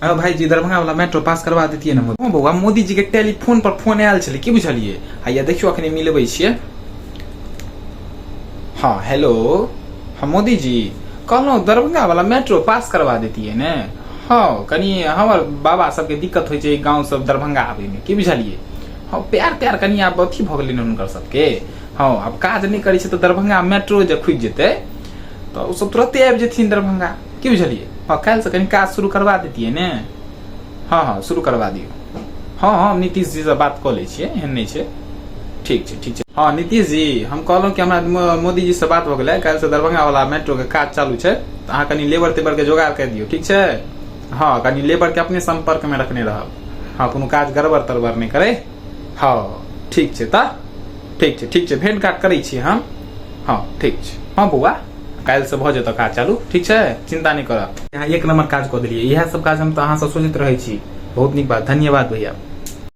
भाई जी दरभंगा वाला मेट्रो पास करवा देतियै ने मोदी। बौआ मोदी जी के टेलीफोन पर फोन आयल छलै, की बुझलियै? हैया देखियो अखने मिलबै छियै। हाँ हेलो, हाँ मोदी जी कहलहुँ दरभंगा वाला मेट्रो पास करवा देतियै ने। हाँ कनी हमर बाबा सबके दिक्कत होइ छै गाँव सब दरभंगा आबे में, की बुझलियै? हाँ प्यार प्यार कनी आब अथी भऽ गेलै हुनकर सबके। हाँ आब काज नहीं करै छै तो दरभंगा मेट्रो जे खुजि जेतै तो ओ सब तुरंते आबि जेथिन दरभंगा, की बुझलियै? हाँ काल्हि से कनी काज शुरू करवा देतियै ने। हाँ हाँ शुरू करवा दियौ। हाँ हाँ नीतीश जी से बात कऽ लै छियै, एहन नहीं छै। ठीक छै ठीक छै। हाँ नीतीश जी हम कहलहुँ कि हमरा मोदी जी से बात भऽ गेलै, काल्हि से दरभंगा वाला मेट्रो के काज चालू छै, तो अहाँ कनी लेबर तेबर के जोगाड़ कर दियौ, ठीक छै? हाँ कनी लेबर के अपने संपर्क में रखने रहब। हाँ कोनो काज गड़बड़ तड़बड़ नहीं करे। हाँ ठीक छै तऽ ठीक छै भेंट घाट करै छियै हम। हाँ ठीक छै। हाँ बौआ काल्हि से भऽ जेतौ काज चालू, ठीक छै चिंता नहीं करब। यहाँ एक नंबर काज कऽ देलियै, इएह सब काज हम तऽ अहाँ से सोचैत रहै छी। बहुत नीक बात, धन्यवाद भैया।